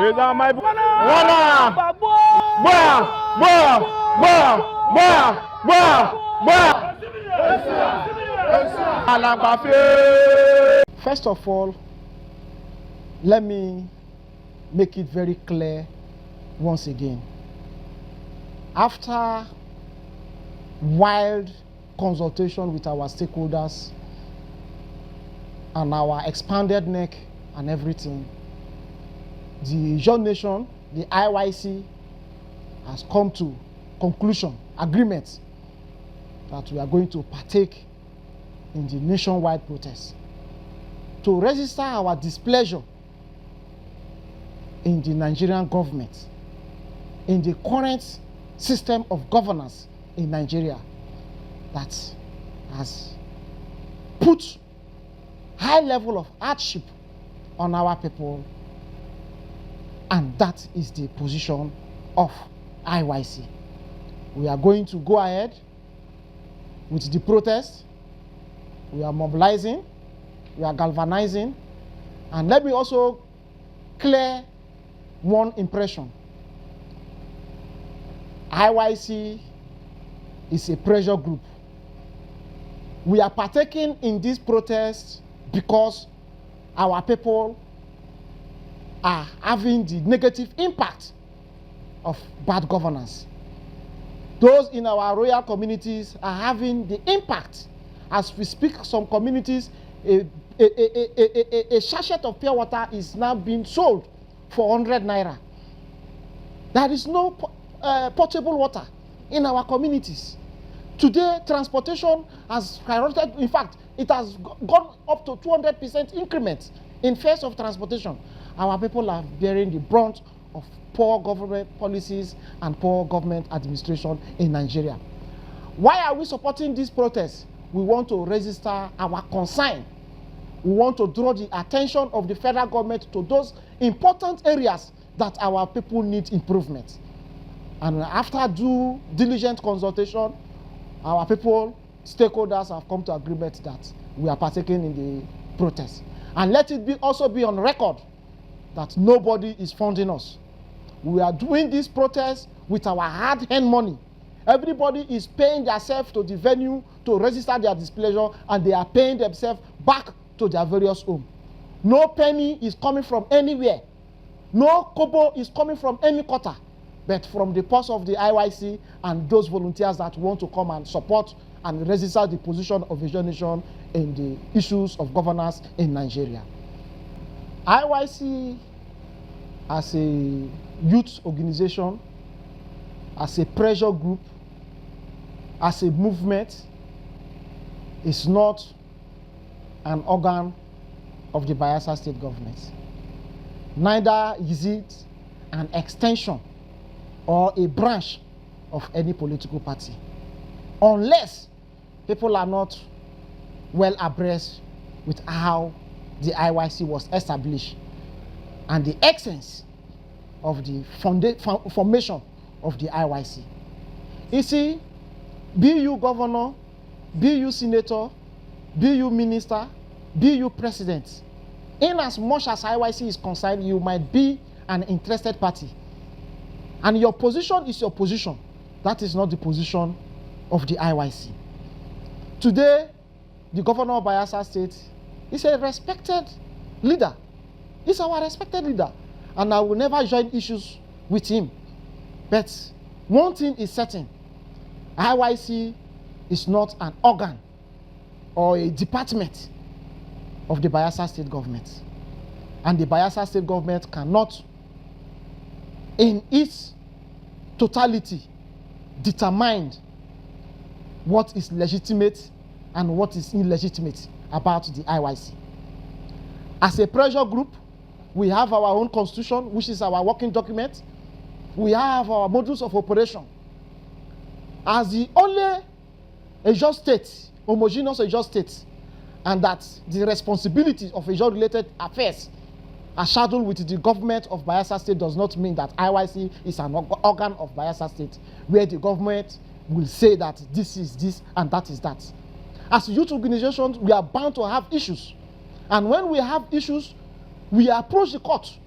Is that my Wana? First of all, let me make it very clear once again. After wild consultation with our stakeholders and our expanded neck and everything, the Ijaw Nation, the IYC, has come to conclusion, agreement, that we are going to partake in the nationwide protest to register our displeasure in the Nigerian government, in the current system of governance in Nigeria that has put high level of hardship on our people, and that is the position of IYC. We are going to go ahead with the protest. We are mobilizing, we are galvanizing, and let me also clear one impression. IYC is a pressure group. We are partaking in this protest because our people are having the negative impact of bad governance. Those in our royal communities are having the impact. As we speak, some communities, a sachet of pure water is now being sold for 100 naira. There is no potable water in our communities. Today, transportation has skyrocketed. In fact, it has gone up to 200% increment in fares of transportation. Our people are bearing the brunt of poor government policies and poor government administration in Nigeria. Why are we supporting this protest? We want to register our concern. We want to draw the attention of the federal government to those important areas that our people need improvement. And after due diligent consultation, our people, stakeholders have come to agreement that we are partaking in the protest. And let it also be on record that nobody is funding us. We are doing this protest with our hard-earned money. Everybody is paying themselves to the venue to register their displeasure, and they are paying themselves back to their various homes. No penny is coming from anywhere. No kobo is coming from any quarter, but from the purse of the IYC and those volunteers that want to come and support and register the position of Ijaw Nation in the issues of governance in Nigeria. IYC, as a youth organization, as a pressure group, as a movement, is not an organ of the Bayelsa state government. Neither is it an extension or a branch of any political party, unless people are not well abreast with how the IYC was established and the essence of the formation of the IYC. You see, be you governor, be you senator, be you minister, be you president, in as much as IYC is concerned, you might be an interested party. And your position is your position. That is not the position of the IYC. Today, the governor of Bayelsa State is a respected leader. He's our respected leader. And I will never join issues with him. But one thing is certain. IYC is not an organ or a department of the Bayelsa state government. And the Bayelsa state government cannot, in its totality, determine what is legitimate and what is illegitimate about the IYC. As a pressure group, we have our own constitution, which is our working document. We have our models of operation. As the only Ijaw state, homogeneous Ijaw state, and that the responsibility of Ijaw-related affairs are shadowed with the government of Bayelsa State does not mean that IYC is an organ of Bayelsa State, where the government will say that this is this and that is that. As youth organizations, we are bound to have issues. And when we have issues, we approach the court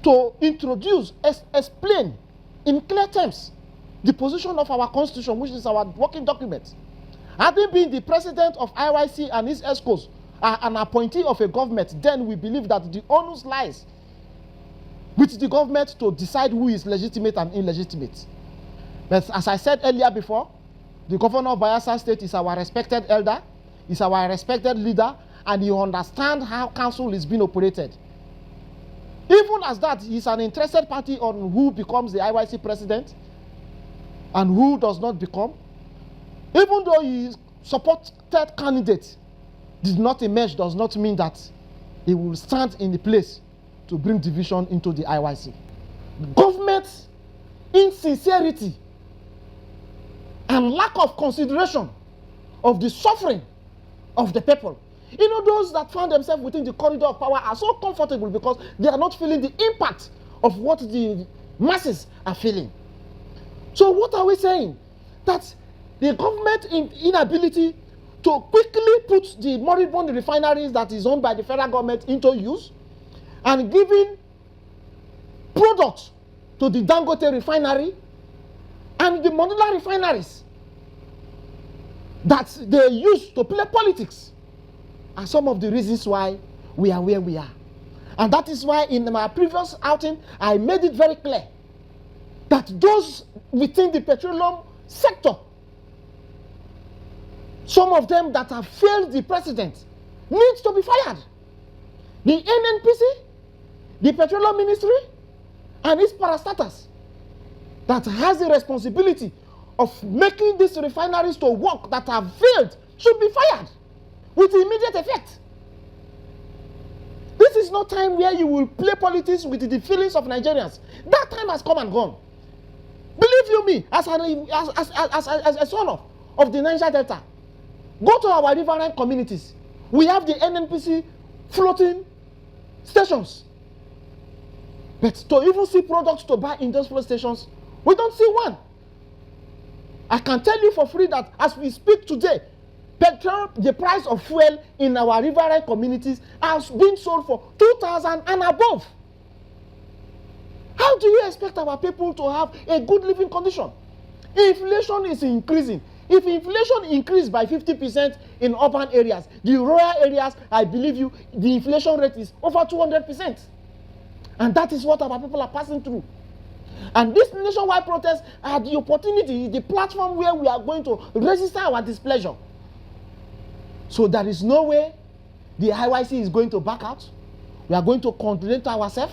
to introduce, explain in clear terms the position of our constitution, which is our working document. Having been the president of IYC and his ESCOs, an appointee of a government, then we believe that the onus lies with the government to decide who is legitimate and illegitimate. But as I said earlier before, the governor of Bayelsa State is our respected elder, is our respected leader, and he understands how council is being operated. Even as that, he's an interested party on who becomes the IYC president and who does not become. Even though he supported candidate did not emerge, does not mean that he will stand in the place to bring division into the IYC. Government insincerity and lack of consideration of the suffering of the people. You know, those that found themselves within the corridor of power are so comfortable because they are not feeling the impact of what the masses are feeling. So what are we saying? That the government inability to quickly put the moribund refineries that is owned by the federal government into use and giving product to the Dangote refinery and the modular refineries that they use to play politics are some of the reasons why we are where we are. And that is why in my previous outing, I made it very clear that those within the petroleum sector, some of them that have failed the president, need to be fired. The NNPC, the Petroleum Ministry, and its parastatals that has the responsibility of making these refineries to work that have failed should be fired with immediate effect. This is no time where you will play politics with the feelings of Nigerians. That time has come and gone. Believe you me, as a son of the Niger Delta, go to our riverine communities. We have the NNPC floating stations. But to even see products to buy in those float stations, we don't see one. I can tell you for free that as we speak today, petrol, the price of fuel in our riverine communities has been sold for 2,000 and above. How do you expect our people to have a good living condition? Inflation is increasing. If inflation increased by 50% in urban areas, the rural areas, I believe you, the inflation rate is over 200%. And that is what our people are passing through. And this nationwide protest are the opportunity, the platform where we are going to register our displeasure. So there is no way the IYC is going to back out. We are going to coordinate ourselves.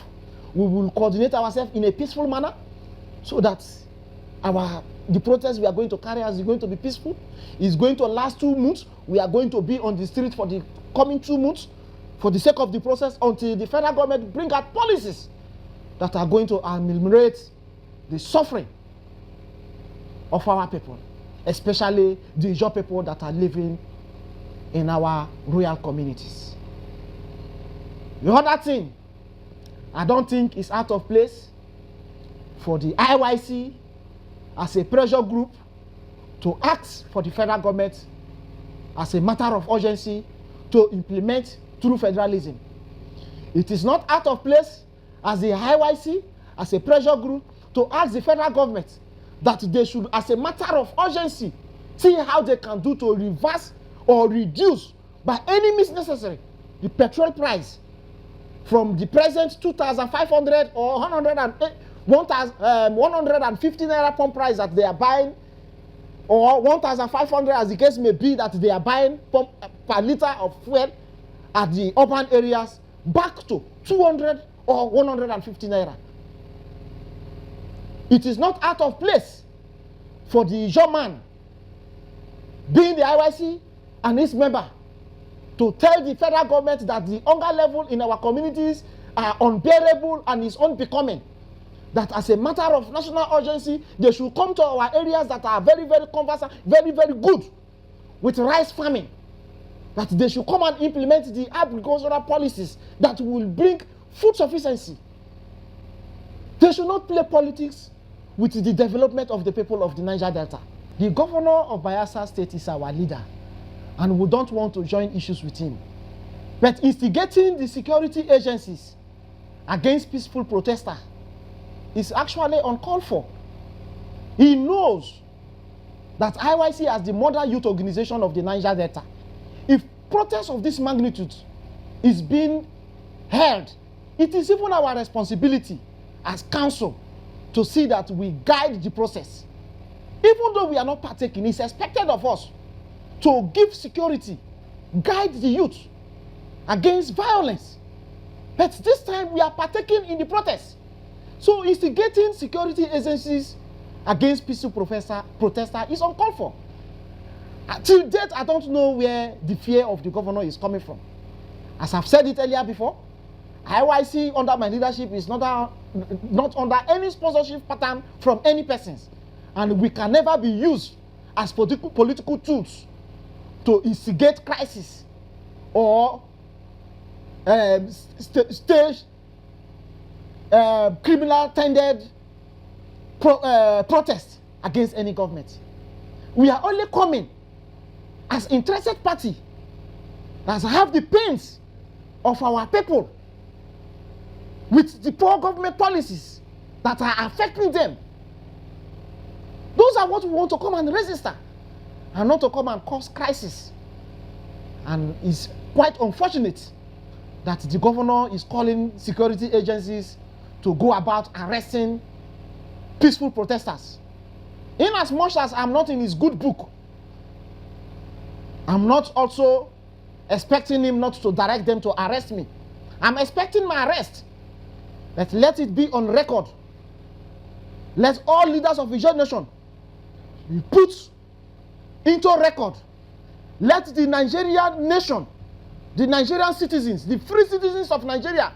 We will coordinate ourselves in a peaceful manner so that the protest we are going to carry out is going to be peaceful. It's going to last 2 months. We are going to be on the street for the coming 2 months for the sake of the process until the federal government bring out policies that are going to ameliorate the suffering of our people, especially the Ijaw people that are living in our rural communities. The other thing I don't think is out of place for the IYC as a pressure group to ask for the federal government as a matter of urgency to implement true federalism. It is not out of place as the IYC, as a pressure group, to ask the federal government that they should, as a matter of urgency, see how they can do to reverse or reduce by any means necessary the petrol price from the present 2,500 or 150 naira pump price that they are buying, or 1,500 as the case may be that they are buying per liter of fuel at the urban areas, back to 200 or 150 naira. It is not out of place for the Ijaw man, being the IYC and its member, to tell the federal government that the hunger level in our communities are unbearable and is unbecoming. That as a matter of national urgency, they should come to our areas that are very, very conversant, very, very good with rice farming. That they should come and implement the agricultural policies that will bring food sufficiency. They should not play politics with the development of the people of the Niger Delta. The governor of Bayelsa State is our leader, and we don't want to join issues with him. But instigating the security agencies against peaceful protesters is actually uncalled for. He knows that IYC as the mother youth organization of the Niger Delta, if protest of this magnitude is being held, it is even our responsibility as council to see that we guide the process. Even though we are not partaking, it's expected of us to give security, guide the youth against violence. But this time we are partaking in the protest. So instigating security agencies against peaceful protester is uncalled for. Till date, I don't know where the fear of the governor is coming from. As I've said it earlier before, IYC under my leadership is not under any sponsorship pattern from any persons. And we can never be used as political tools to instigate crisis or stage criminal tended protest against any government. We are only coming as interested party that have the pains of our people with the poor government policies that are affecting them. Those are what we want to come and register, and not to come and cause crisis. And it's quite unfortunate that the governor is calling security agencies to go about arresting peaceful protesters. In as much as I'm not in his good book, I'm not also expecting him not to direct them to arrest me. I'm expecting my arrest. But let it be on record. Let all leaders of Ijaw nation be put into record. Let the Nigerian nation, the Nigerian citizens, the free citizens of Nigeria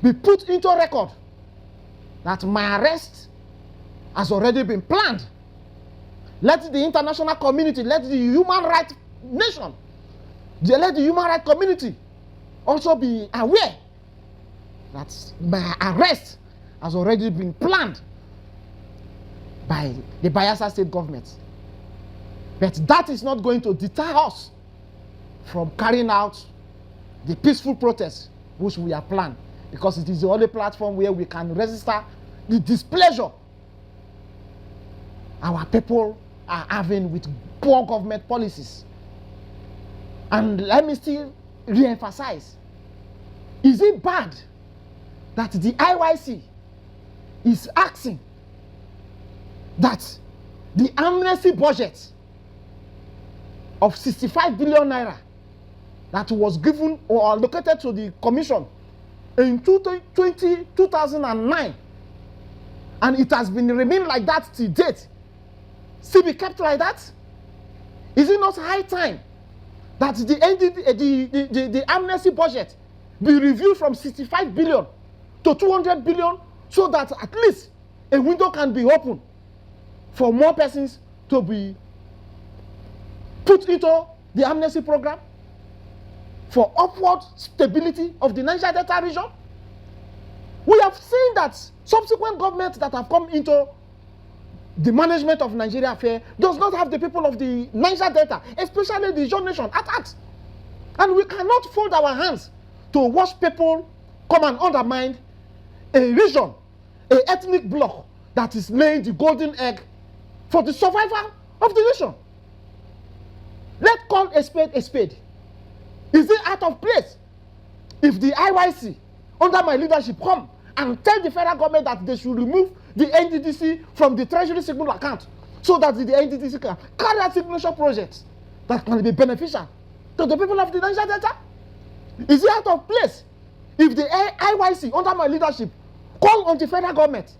be put into record that my arrest has already been planned. Let the international community, let the human rights nation, let the human rights community also be aware that my arrest has already been planned by the Bayelsa state government. But that is not going to deter us from carrying out the peaceful protest which we have planned, because it is the only platform where we can register the displeasure our people are having with poor government policies. And let me still re-emphasize, is it bad that the IYC is asking that the amnesty budget of 65 billion naira that was given or allocated to the commission in 2009, and it has been remained like that till date, still be kept like that? Is it not high time that the amnesty budget be reviewed from 65 billion to 200 billion, so that at least a window can be open for more persons to be put into the amnesty program for upward stability of the Niger Delta region? We have seen that subsequent governments that have come into the management of Nigeria affair does not have the people of the Niger Delta, especially the Ijaw nation, at heart. And we cannot fold our hands to watch people come and undermine a region, an ethnic bloc that is laying the golden egg for the survival of the nation. Let's call a spade a spade. Is it out of place if the IYC under my leadership come and tell the federal government that they should remove the NDDC from the treasury signal account, so that the NDDC can carry out signature projects that can be beneficial to the people of the Niger Delta? Is it out of place if the IYC under my leadership call on the federal government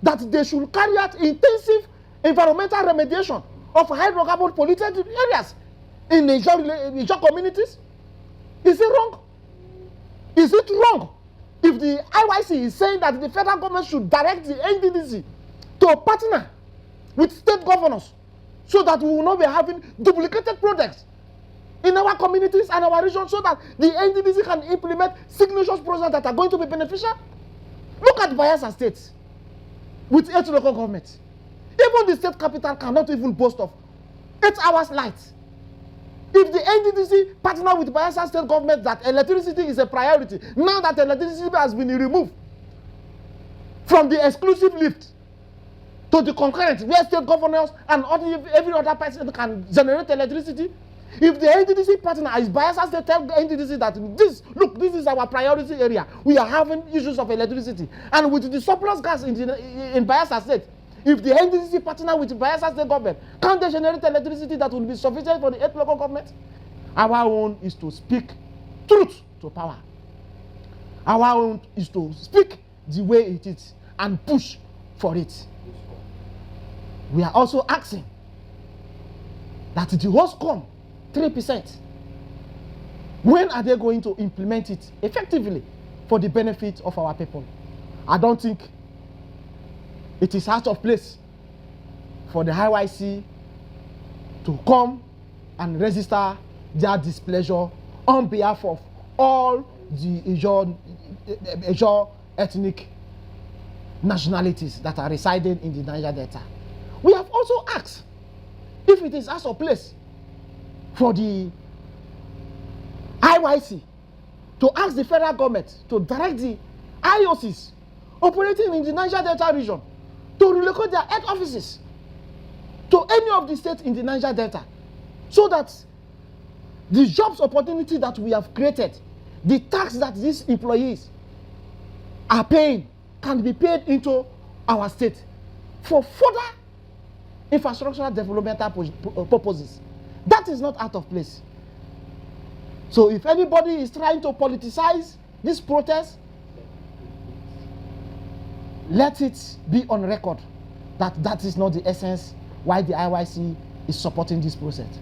that they should carry out intensive environmental remediation of hydrocarbon polluted areas in the Ijaw communities? Is it wrong? Is it wrong if the IYC is saying that the federal government should direct the NDDC to partner with state governors so that we will not be having duplicated projects in our communities and our region, so that the NDDC can implement signatures projects that are going to be beneficial? Look at Bayelsa State with 8 local governments. Even the state capital cannot even boast of 8 hours light. If the NDDC partner with Bayelsa state government that electricity is a priority, now that electricity has been removed from the exclusive lift to the concurrent, where state governors and every other person can generate electricity, if the NDDC partner is Bayelsa state, tell the NDDC that this is our priority area. We are having issues of electricity, and with the surplus gas in Bayelsa state, if the NDDC partner with Bayelsa state government, can't they generate electricity that will be sufficient for the 8 local governments? Our own is to speak truth to power. Our own is to speak the way it is and push for it. We are also asking that the host come 3%. When are they going to implement it effectively for the benefit of our people? I don't think it is out of place for the IYC to come and register their displeasure on behalf of all the Ijaw ethnic nationalities that are residing in the Niger Delta. We have also asked if it is out of place for the IYC to ask the federal government to direct the IOCs operating in the Niger Delta region to relocate their head offices to any of the states in the Niger Delta, so that the jobs opportunity that we have created, the tax that these employees are paying, can be paid into our state for further infrastructural developmental purposes. That is not out of place. So if anybody is trying to politicize this protest, let it be on record that that is not the essence why the IYC is supporting this protest,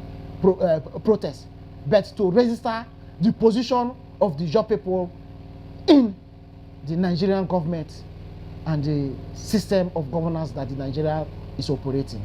but to register the position of the Ijaw people in the Nigerian government and the system of governance that the Nigeria is operating.